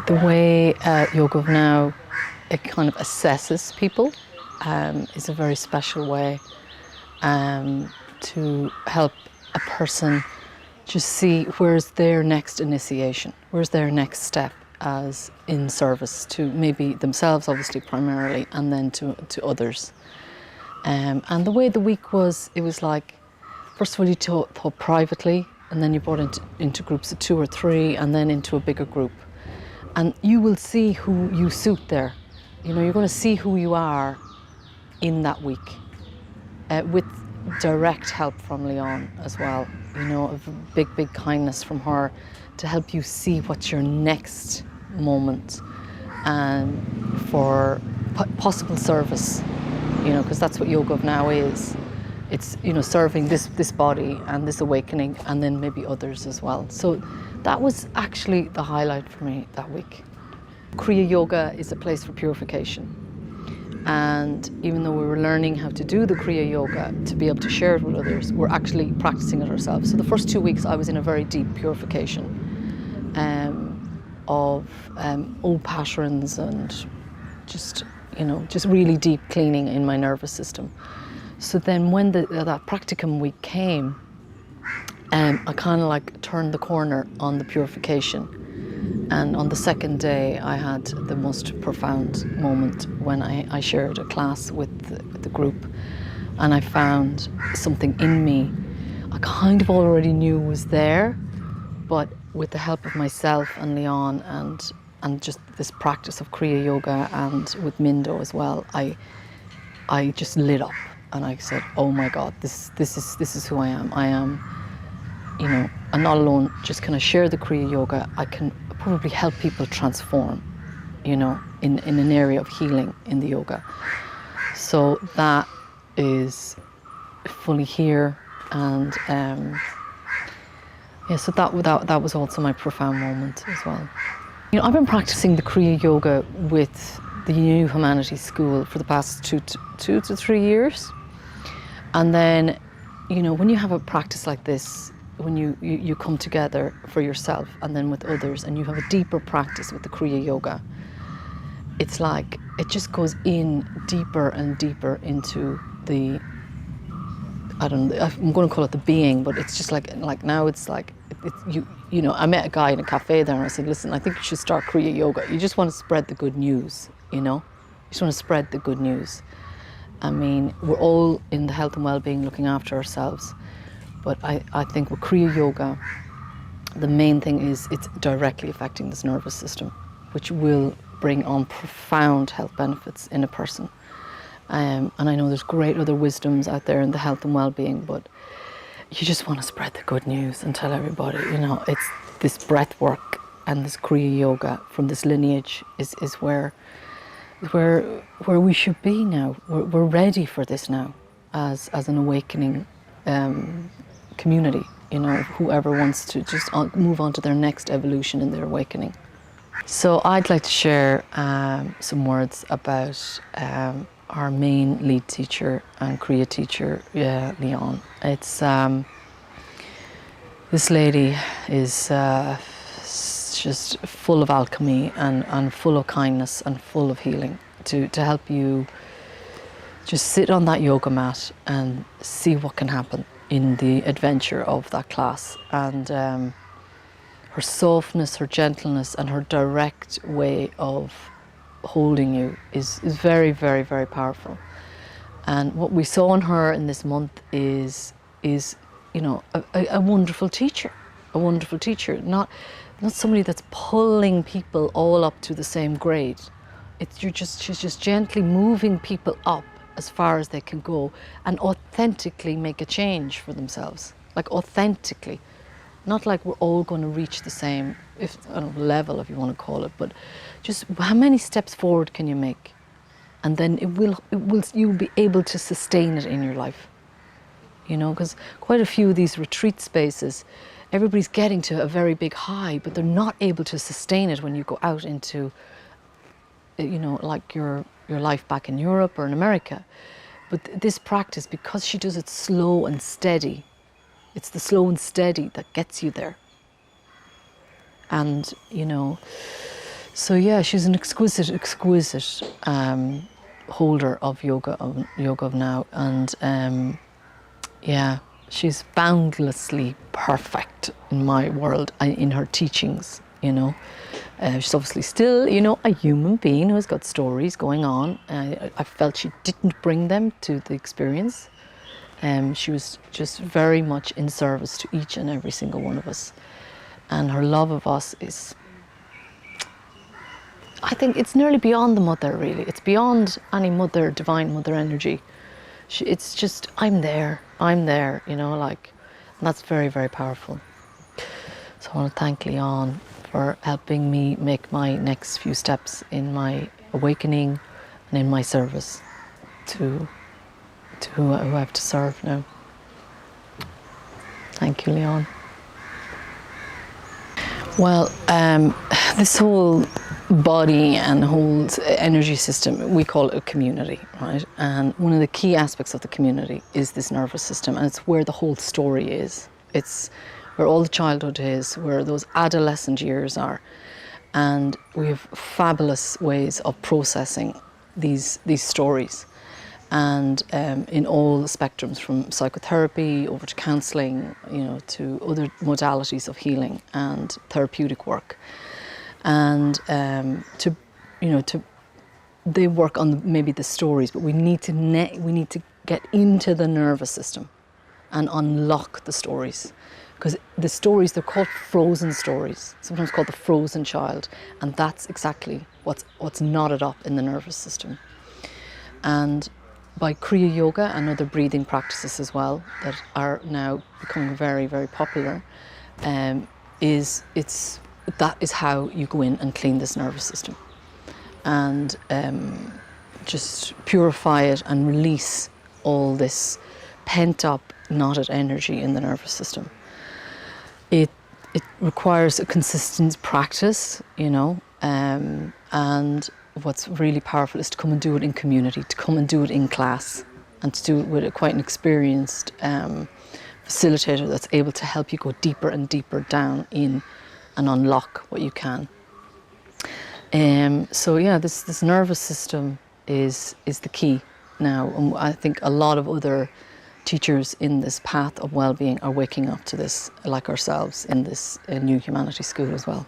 The way Yoga of Now, it kind of assesses people is a very special way to help a person just see where's their next initiation, where's their next step as in service to maybe themselves, obviously primarily, and then to others. And the way the week was, it was like, first of all you taught privately, and then you brought into groups of 2 or 3, and then into a bigger group. And you will see who you suit there. You know, you're going to see who you are in that week, with direct help from Lyonne as well. You know, a big kindness from her to help you see what's your next moment and for possible service. You know, because that's what Yoga of Now is. It's, you know, serving this body and this awakening, and then maybe others as well. So that was actually the highlight for me that week. Kriya Yoga is a place for purification. And even though we were learning how to do the Kriya Yoga to be able to share it with others, we're actually practicing it ourselves. So the first 2 weeks I was in a very deep purification of old patterns and just, you know, just really deep cleaning in my nervous system. So then when that practicum week came, I kind of like turned the corner on the purification. And on the second day, I had the most profound moment when I shared a class with the group, and I found something in me I kind of already knew was there, but with the help of myself and Lyonne and just this practice of Kriya Yoga and with Mindo as well, I just lit up, and I said, oh my God, this is who I am. I am, you know, and not alone just can I share the Kriya Yoga, I can probably help people transform, you know, in an area of healing in the yoga. So that is fully here, and yeah, so that was also my profound moment as well. You know, I've been practicing the Kriya Yoga with the New Humanities School for the past 2 to 3 years, and then, you know, when you have a practice like this, when you come together for yourself and then with others, and you have a deeper practice with the Kriya Yoga, it's like it just goes in deeper and deeper into the, I don't know, I'm going to call it the being, but it's just like now it's like, you know, I met a guy in a cafe there and I said, listen, I think you should start Kriya Yoga. You just want to spread the good news, you know? You just want to spread the good news. I mean, we're all in the health and well-being looking after ourselves. But I think with Kriya Yoga, the main thing is it's directly affecting this nervous system, which will bring on profound health benefits in a person. And I know there's great other wisdoms out there in the health and well-being, but you just want to spread the good news and tell everybody, you know, it's this breathwork and this Kriya Yoga from this lineage is where we should be now. We're ready for this now as an awakening community, you know, whoever wants to just move on to their next evolution in their awakening. So I'd like to share some words about our main lead teacher and Kriya teacher, Lyonne. It's this lady is just full of alchemy and full of kindness and full of healing to help you just sit on that yoga mat and see what can happen in the adventure of that class. And her softness, her gentleness, and her direct way of holding you is very, very, very powerful. And what we saw in her in this month is you know, a wonderful teacher, not somebody that's pulling people all up to the same grade. She's just gently moving people up as far as they can go and authentically make a change for themselves. Like authentically, not like we're all going to reach the same level, if you want to call it, but just how many steps forward can you make, and then you'll be able to sustain it in your life. You know, because quite a few of these retreat spaces, everybody's getting to a very big high, but they're not able to sustain it when you go out into, you know, like your life back in Europe or in America. But this practice, because she does it slow and steady, it's the slow and steady that gets you there. And, you know, So yeah, she's an exquisite holder of yoga of now, and yeah, she's boundlessly perfect in my world, in her teachings. She's obviously still, a human being who has got stories going on. I felt she didn't bring them to the experience. She was just very much in service to each and every single one of us. And her love of us is, I think it's nearly beyond the mother, really. It's beyond any mother, divine mother energy. It's just, I'm there, and that's very, very powerful. So I want to thank Lyonne for helping me make my next few steps in my awakening and in my service to who I have to serve now. Thank you, Lyonne. Well, this whole body and whole energy system, we call it a community, right? And one of the key aspects of the community is this nervous system, and it's where the whole story is. It's where all the childhood is, where those adolescent years are. And we have fabulous ways of processing these stories. And in all the spectrums, from psychotherapy over to counselling, to other modalities of healing and therapeutic work. And they work on maybe the stories, but we need to get into the nervous system and unlock the stories, because the stories, they're called frozen stories, sometimes called the frozen child, and that's exactly what's knotted up in the nervous system. And by Kriya Yoga and other breathing practices as well that are now becoming very, very popular, that is how you go in and clean this nervous system and just purify it and release all this pent-up, knotted energy in the nervous system. It requires a consistent practice, and what's really powerful is to come and do it in community, to come and do it in class, and to do it with quite an experienced facilitator that's able to help you go deeper and deeper down in and unlock what you can. So yeah, this nervous system is the key now, and I think a lot of other teachers in this path of well-being are waking up to this, like ourselves in this new humanity school as well.